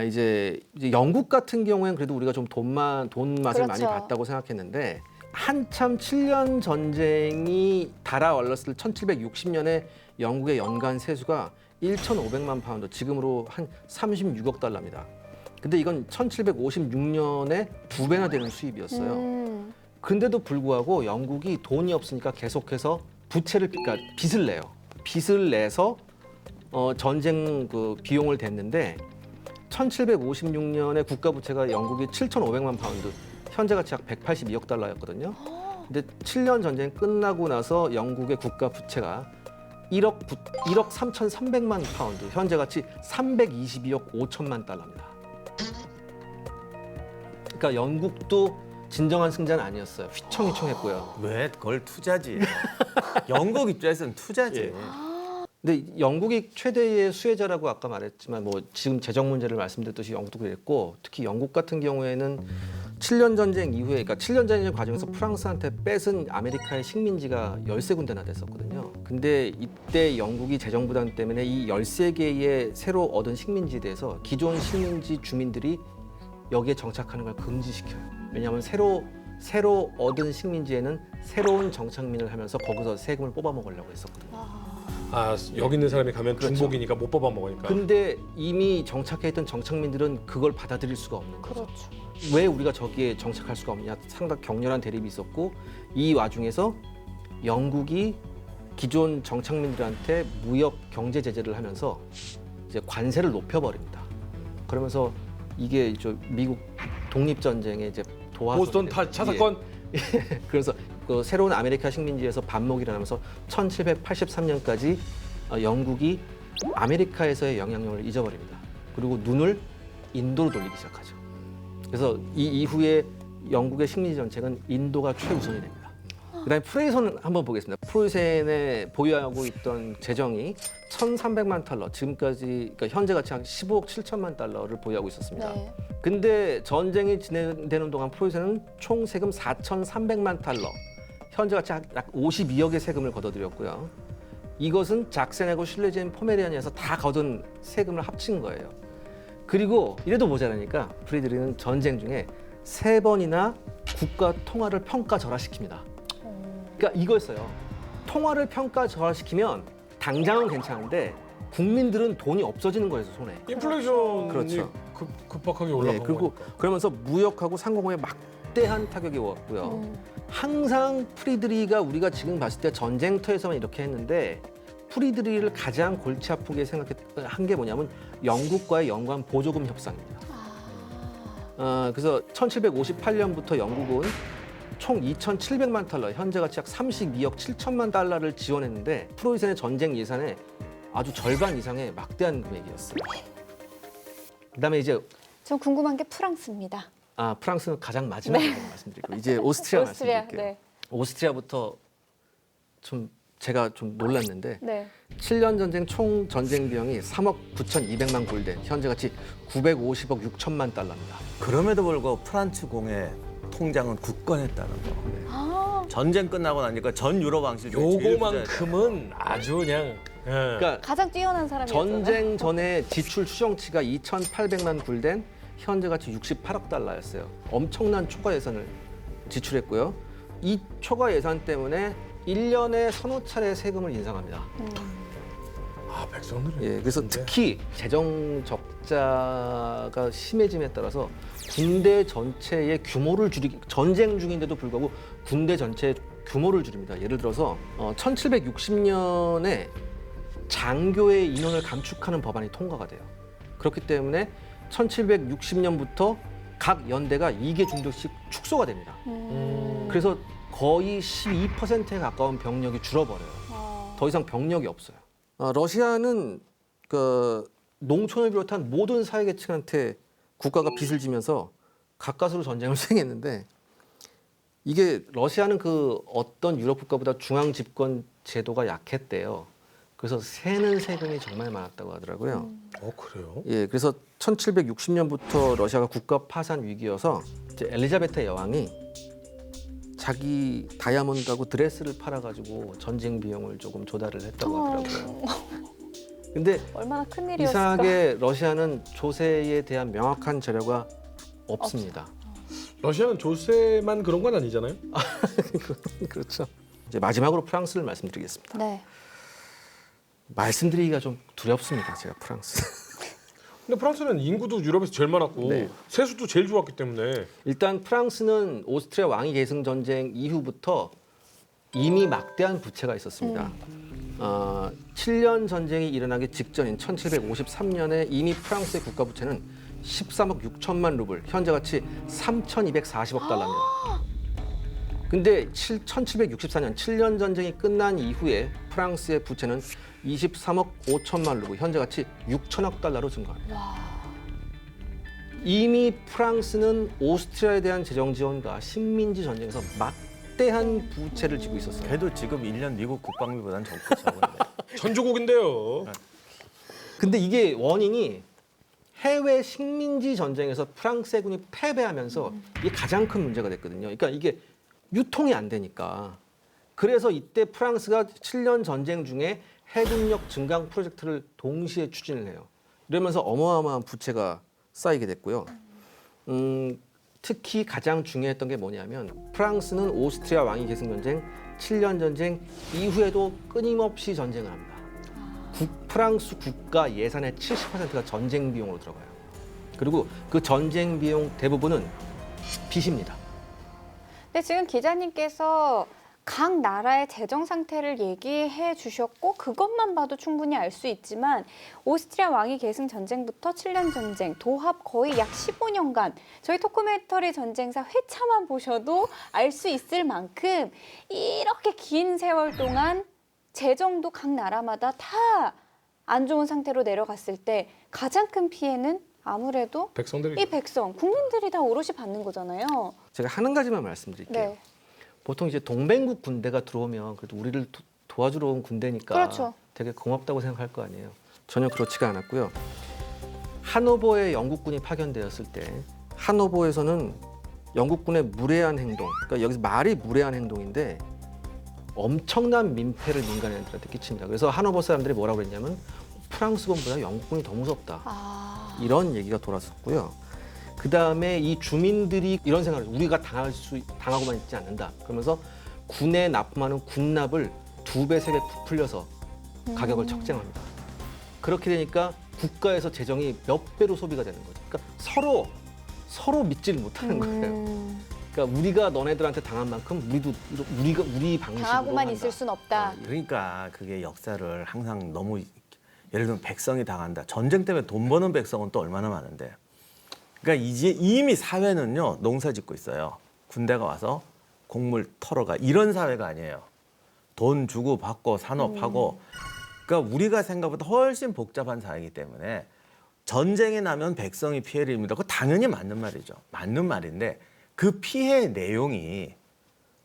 이제 영국 같은 경우에는 그래도 우리가 좀 돈 맛을 많이 그렇죠. 봤다고 생각했는데 한참 7년 전쟁이 달아올랐을 1760년에 영국의 연간 세수가 1,500만 파운드, 지금으로 한 36억 달러입니다. 근데 이건 1756년에 2배나 되는 수입이었어요. 그런데도 불구하고 영국이 돈이 없으니까 계속해서 그러니까 빚을 내요. 빚을 내서 전쟁 그 비용을 댔는데 1756년에 국가 부채가 영국이 7,500만 파운드, 현재 가치 약 182억 달러였거든요. 근데 7년 전쟁 끝나고 나서 영국의 국가 부채가 1억 3,300만 파운드, 현재 가치 322억 5천만 달러입니다. 그러니까 영국도 진정한 승자는 아니었어요. 휘청휘청했고요. 왜 그걸 투자지? 영국 입장에서는 투자지. 예. 근데 영국이 최대의 수혜자라고 아까 말했지만 뭐 지금 재정 문제를 말씀드렸듯이 영국도 그랬고, 특히 영국 같은 경우에는 7년 전쟁 이후에, 그러니까 7년 전쟁 과정에서 프랑스한테 뺏은 아메리카의 식민지가 13군데나 됐었거든요. 근데 이때 영국이 재정 부담 때문에 이 13개의 새로 얻은 식민지에 대해서 기존 식민지 주민들이 여기에 정착하는 걸 금지시켜요. 왜냐하면 새로 얻은 식민지에는 새로운 정착민을 하면서 거기서 세금을 뽑아 먹으려고 했었거든요. 아, 여기 있는 사람이 가면 그렇죠. 중복이니까 못 뽑아 먹으니까. 근데 이미 정착해 있던 정착민들은 그걸 받아들일 수가 없는 거죠. 그렇죠. 왜 우리가 저기에 정착할 수가 없느냐, 상당히 격렬한 대립이 있었고, 이 와중에서 영국이 기존 정착민들한테 무역 경제 제재를 하면서 이제 관세를 높여버립니다. 그러면서 이게 미국 독립전쟁에 이제 도와서 보스턴 차 사건. 그래서 그 새로운 아메리카 식민지에서 반목이 일어나면서 1783년까지 영국이 아메리카에서의 영향력을 잊어버립니다. 그리고 눈을 인도로 돌리기 시작하죠. 그래서 이 이후에 영국의 식민지 정책은 인도가 최우선이 됩니다. 그다음에 프로이센을 한번 보겠습니다. 프로이센에 보유하고 있던 재정이 1,300만 달러, 지금까지 그러니까 현재 가치 한 15억 7천만 달러를 보유하고 있었습니다. 네. 근데 전쟁이 진행되는 동안 프로이센은 총 세금 4,300만 달러, 현재 가치 약 52억의 세금을 걷어들였고요. 이것은 작센하고 실레제인 포메리아니아에서 다 거둔 세금을 합친 거예요. 그리고 이래도 모자라니까 프리드리히는 전쟁 중에 3번이나 국가 통화를 평가절하시킵니다. 그러니까 이거였어요. 통화를 평가절하시키면 당장은 괜찮은데 국민들은 돈이 없어지는 거예요, 손에. 인플레이션이 그렇죠. 급박하게 올라간 그리고 거니까. 그러면서 무역하고 상공업에 막대한 타격이 왔고요. 항상 프리드리히가 우리가 지금 봤을 때 전쟁터에서만 이렇게 했는데, 프리드리히를 가장 골치 아프게 생각한 게 뭐냐면 영국과의 연관 보조금 협상입니다. 그래서 1758년부터 영국은 총 2,700만 달러, 현재 가치 약 32억 7천만 달러를 지원했는데 프로이센의 전쟁 예산의 아주 절반 이상의 막대한 금액이었어요. 그다음에 이제 좀 궁금한 게 프랑스입니다. 프랑스는 가장 마지막에 말씀드릴게요. 이제 오스트리아 말씀드릴게요. 네. 오스트리아부터 제가 좀 놀랐는데, 네. 7년 전쟁 총 전쟁 비용이 3억 9,200만 골덴, 현재 가치 950억 6천만 달러입니다. 그럼에도 불구하고 프란츠 공의 통장은 굳건했다는 거. 아, 전쟁 끝나고 나니까 전 유럽 왕실 중에 제일 부자였다. 요거만큼은 아주 그냥. 그러니까 가장 뛰어난 사람이었잖아요. 전쟁 전에 지출 추정치가 2,800만 골덴, 현재 가치 68억 달러였어요. 엄청난 초과 예산을 지출했고요. 이 초과 예산 때문에 1년에 서너 차례 세금을 인상합니다. 백성들은. 예, 그래서 특히 재정 적자가 심해짐에 따라서 군대 전체의 규모를 줄이기, 전쟁 중인데도 불구하고 군대 전체의 규모를 줄입니다. 예를 들어서 1760년에 장교의 인원을 감축하는 법안이 통과가 돼요. 그렇기 때문에 1760년부터 각 연대가 2개 중대씩 축소가 됩니다. 그래서 거의 12%에 가까운 병력이 줄어버려요. 더 이상 병력이 없어요. 러시아는 그 농촌을 비롯한 모든 사회계층한테 국가가 빚을 지면서 가까스로 전쟁을 수행했는데, 이게 러시아는 그 어떤 유럽 국가보다 중앙 집권 제도가 약했대요. 그래서 세는 세금이 정말 많았다고 하더라고요. 그래요? 예, 그래서 1760년부터 러시아가 국가 파산 위기여서 이제 엘리자베타 여왕이 자기 다이아몬드하고 드레스를 팔아가지고 전쟁 비용을 조금 조달을 했다고 하더라고요. 근데 얼마나 큰 일이었을까. 이상하게 러시아는 조세에 대한 명확한 재료가 없습니다. 러시아는 조세만 그런 건 아니잖아요. 그렇죠. 이제 마지막으로 프랑스를 말씀드리겠습니다. 네. 말씀드리기가 좀 두렵습니다. 제가 프랑스. 근데 프랑스는 인구도 유럽에서 제일 많았고 네. 세수도 제일 좋았기 때문에 일단 프랑스는 오스트리아 왕위 계승 전쟁 이후부터 이미 막대한 부채가 있었습니다. 7년 전쟁이 일어나기 직전인 1753년에 이미 프랑스의 국가 부채는 13억 6천만 루블, 현재 가치 3,240억 달러입니다. 근데 1764년 7년 전쟁이 끝난 이후에 프랑스의 부채는 23억 5천만 루블, 현재 가치 6천억 달러로 증가합니다. 이미 프랑스는 오스트리아에 대한 재정 지원과 식민지 전쟁에서 막대한 부채를 지고 있었어요. 걔도 지금 1년 미국 국방비보다는 적겠죠. 천조국인데요. 근데 이게 원인이 해외 식민지 전쟁에서 프랑스 해군이 패배하면서 이게 가장 큰 문제가 됐거든요. 그러니까 이게 유통이 안 되니까. 그래서 이때 프랑스가 7년 전쟁 중에 해군력 증강 프로젝트를 동시에 추진을 해요. 이러면서 어마어마한 부채가 쌓이게 됐고요. 특히 가장 중요했던 게 뭐냐면 프랑스는 오스트리아 왕위 계승 전쟁, 7년 전쟁 이후에도 끊임없이 전쟁을 합니다. 프랑스 국가 예산의 70%가 전쟁 비용으로 들어가요. 그리고 그 전쟁 비용 대부분은 빚입니다. 근데 지금 기자님께서 각 나라의 재정 상태를 얘기해 주셨고 그것만 봐도 충분히 알 수 있지만 오스트리아 왕위 계승 전쟁부터 7년 전쟁, 도합 거의 약 15년간 저희 토크메터리 전쟁사 회차만 보셔도 알 수 있을 만큼 이렇게 긴 세월 동안 재정도 각 나라마다 다 안 좋은 상태로 내려갔을 때 가장 큰 피해는 아무래도 백성들이 이 백성, 국민들이 다 오롯이 받는 거잖아요. 제가 하는 가지만 말씀드릴게요. 네, 보통 이제 동맹국 군대가 들어오면 그래도 우리를 도와주러 온 군대니까 그렇죠. 되게 고맙다고 생각할 거 아니에요. 전혀 그렇지가 않았고요. 하노버에 영국군이 파견되었을 때 하노버에서는 영국군의 무례한 행동, 그러니까 여기서 말이 무례한 행동인데 엄청난 민폐를 민간인들한테 끼칩니다. 그래서 하노버 사람들이 뭐라고 그랬냐면 프랑스군보다 영국군이 더 무섭다. 이런 얘기가 돌았었고요. 그 다음에 이 주민들이 이런 생각을 해요. 우리가 당하고만 있지 않는다. 그러면서 군에 납품하는 군납을 2배, 3배 부풀려서 가격을 책정합니다. 그렇게 되니까 국가에서 재정이 몇 배로 소비가 되는 거죠. 그러니까 서로 믿지를 못하는 거예요. 그러니까 우리가 너네들한테 당한 만큼 우리가 우리 방식으로 당하고만 한다. 있을 순 없다. 그러니까 그게 역사를 항상 너무 예를 들면 백성이 당한다. 전쟁 때문에 돈 버는 백성은 또 얼마나 많은데. 그러니까 이제 이미 사회는요 농사 짓고 있어요. 군대가 와서 곡물 털어가 이런 사회가 아니에요. 돈 주고 받고 산업하고. 그러니까 우리가 생각보다 훨씬 복잡한 사회이기 때문에 전쟁이 나면 백성이 피해를 입니다. 그거 당연히 맞는 말이죠. 맞는 말인데 그 피해 내용이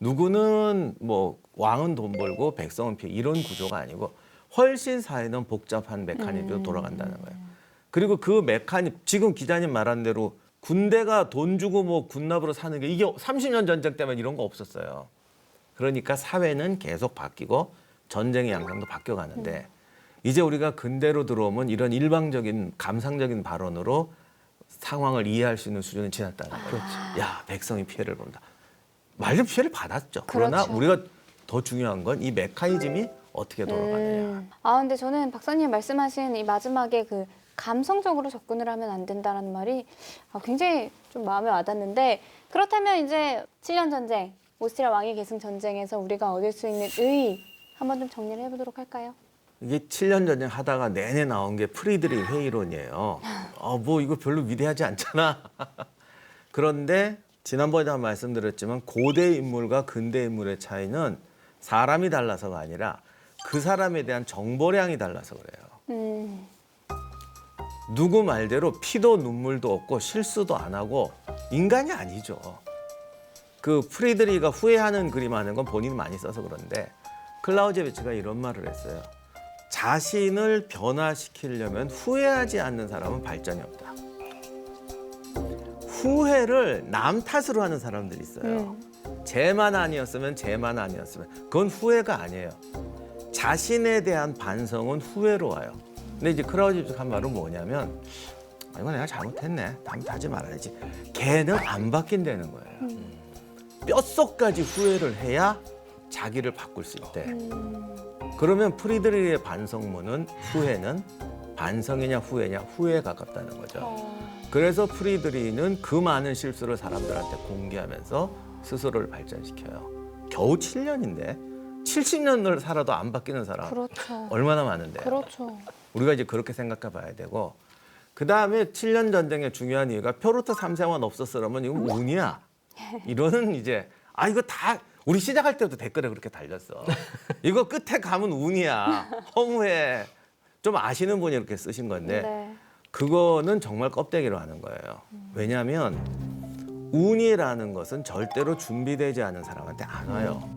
누구는 뭐 왕은 돈 벌고 백성은 피해 이런 구조가 아니고 훨씬 사회는 복잡한 메커니즘으로 돌아간다는 거예요. 그리고 그 메커니즘 지금 기자님 말한 대로 군대가 돈 주고 뭐 군납으로 사는 게 이게 30년 전쟁 때문에 이런 거 없었어요. 그러니까 사회는 계속 바뀌고 전쟁의 양상도 바뀌어가는데 이제 우리가 근대로 들어오면 이런 일방적인 감상적인 발언으로 상황을 이해할 수 있는 수준은 지났다는 거예요. 야, 백성이 피해를 본다. 말로 피해를 받았죠. 그러나 그렇죠. 우리가 더 중요한 건 이 메커니즘이 어떻게 돌아가느냐. 근데 저는 박사님 말씀하신 이 마지막에 그 감성적으로 접근을 하면 안 된다라는 말이 굉장히 좀 마음에 와닿는데 그렇다면 이제 7년 전쟁, 오스트리아 왕위 계승 전쟁에서 우리가 얻을 수 있는 의 한번 좀 정리를 해보도록 할까요? 이게 7년 전쟁 하다가 내내 나온 게 프리드리히 회의론이에요. 뭐 이거 별로 위대하지 않잖아. 그런데 지난번에 한 말씀드렸지만 고대 인물과 근대 인물의 차이는 사람이 달라서가 아니라 그 사람에 대한 정보량이 달라서 그래요. 누구 말대로 피도 눈물도 없고 실수도 안 하고 인간이 아니죠. 그 프리드리히가 후회하는 그림 하는 건 본인이 많이 써서 그런데 클라우제비츠가 이런 말을 했어요. 자신을 변화시키려면 후회하지 않는 사람은 발전이 없다. 후회를 남 탓으로 하는 사람들이 있어요. 쟤만 아니었으면 그건 후회가 아니에요. 자신에 대한 반성은 후회로 와요. 근데 이제 클라우제비츠가 한 말은 뭐냐면 아, 이거 내가 잘못했네. 다음에 하지 말아야지. 걔는 안 바뀐다는 거예요. 뼛속까지 후회를 해야 자기를 바꿀 수 있대. 그러면 프리드리히의 반성문은 후회는 반성이냐 후회냐 후회에 가깝다는 거죠. 그래서 프리드리히는 그 많은 실수를 사람들한테 공개하면서 스스로를 발전시켜요. 겨우 7년인데 70년을 살아도 안 바뀌는 사람 그렇죠. 얼마나 많은데요. 그렇죠. 우리가 이제 그렇게 생각해 봐야 되고 그다음에 7년 전쟁의 중요한 이유가 표르트 3세만 없었으면 이건 운이야. 이러는 이제 아 이거 다 우리 시작할 때부터 댓글에 그렇게 달렸어. 이거 끝에 가면 운이야. 허무해. 좀 아시는 분이 이렇게 쓰신 건데 네. 그거는 정말 껍데기로 하는 거예요. 왜냐하면 운이라는 것은 절대로 준비되지 않은 사람한테 안 와요.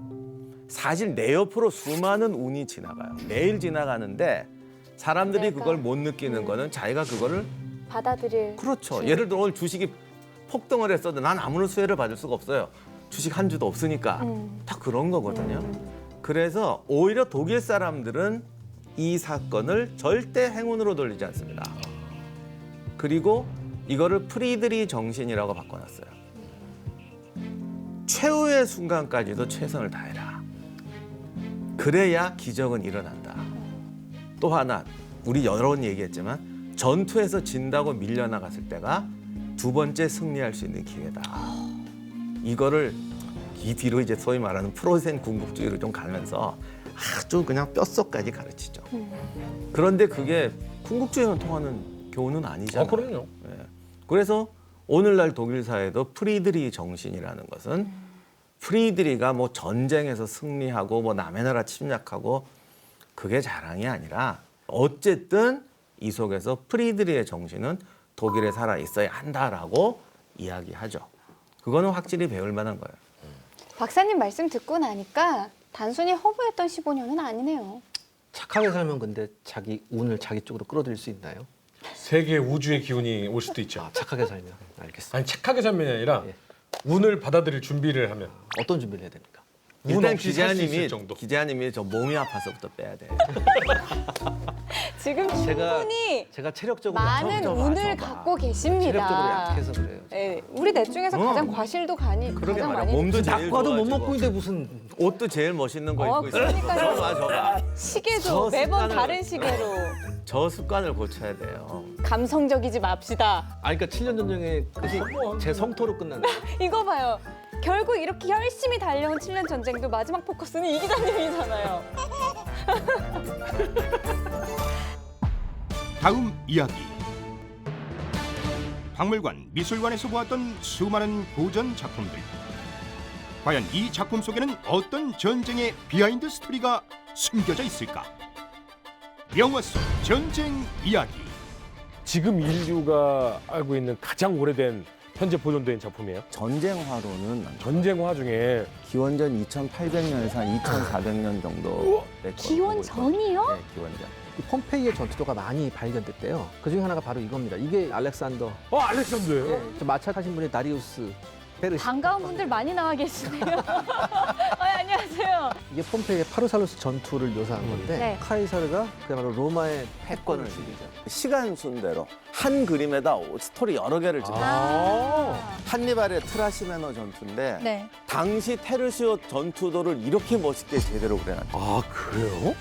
사실 내 옆으로 수많은 운이 지나가요. 매일 지나가는데 사람들이 내가. 그걸 못 느끼는 거는 자기가 그거를 받아들일. 그렇죠. 예를 들어 오늘 주식이 폭등을 했어도 난 아무런 수혜를 받을 수가 없어요. 주식 한 주도 없으니까. 다 그런 거거든요. 그래서 오히려 독일 사람들은 이 사건을 절대 행운으로 돌리지 않습니다. 그리고 이거를 프리드리 정신이라고 바꿔놨어요. 최후의 순간까지도 최선을 다해라. 그래야 기적은 일어난다. 또 하나 우리 여러 번 얘기했지만 전투에서 진다고 밀려나갔을 때가 두 번째 승리할 수 있는 기회다. 이거를 이 뒤로 이제 소위 말하는 프로이센 궁극주의로 좀 가면서 아주 그냥 뼛속까지 가르치죠. 그런데 그게 궁극주의만 통하는 교훈은 아니잖아요. 그럼요. 예. 그래서 오늘날 독일 사회도 프리드리히 정신이라는 것은 프리드리히가 뭐 전쟁에서 승리하고 뭐 남의 나라 침략하고 그게 자랑이 아니라 어쨌든 이 속에서 프리드리히의 정신은 독일에 살아 있어야 한다라고 이야기하죠. 그거는 확실히 배울 만한 거예요. 박사님 말씀 듣고 나니까 단순히 허무했던 15년은 아니네요. 착하게 살면 근데 자기 운을 자기 쪽으로 끌어들일 수 있나요? 세계 우주의 기운이 올 수도 있죠. 아, 착하게 살면 알겠습니다. 아니 착하게 살면이 아니라 예. 운을 받아들일 준비를 하면 어떤 준비를 해야 됩니까? 운 일단 없이 살 수 있을 정도. 기자님이 저 몸이 아파서부터 빼야 돼. 지금 충분히 제가 체력적으로 많은 약해서 운을 맞아. 갖고 체력적으로 계십니다. 약해서 그래요. 네, 우리 넷 중에서 가장 과실도 그러게 가장 말이야. 많이 몸도 제일 낙과도 못 좋아지고. 먹고 있는데 무슨 옷도 제일 멋있는 거 입고 있어. 그러니까요. 저봐. 시계도 저 매번 습관을- 다른 시계로 저 습관을 고쳐야 돼요. 감성적이지 맙시다. 아니 그러니까 7년 전쟁의 끝이 제 성토로 끝난다. 이거 봐요. 결국 이렇게 열심히 달려온 7년 전쟁도 마지막 포커스는 이 기자님이잖아요. 다음 이야기. 박물관, 미술관에서 보았던 수많은 고전 작품들. 과연 이 작품 속에는 어떤 전쟁의 비하인드 스토리가 숨겨져 있을까? 영화 속 전쟁 이야기. 지금 인류가 알고 있는 가장 오래된 현재 보존된 작품이에요. 전쟁화로는 전쟁화 중에 기원전 2,800년에서 한 2,400년 정도 될 거라고 기원 보고 전이요? 있거든요. 네, 기원전. 이 폼페이의 전투도가 많이 발견됐대요. 그 중에 하나가 바로 이겁니다. 이게 알렉산더. 알렉산더예요? 예, 저 마차 타신 분이 다리우스 페르시. 반가운 분들 많이 나와 계시네요. 안녕하세요. 이게 폼페이의 파르살루스 전투를 묘사한 건데 네. 카이사르가 그야말로 로마의 패권을 죽이죠. 시간 순대로 한 그림에다 스토리 여러 개를 찍어요. 한니발의 트라시메너 전투인데 네. 당시 테르시오 전투도를 이렇게 멋있게 제대로 그려놨죠. 아 그래요?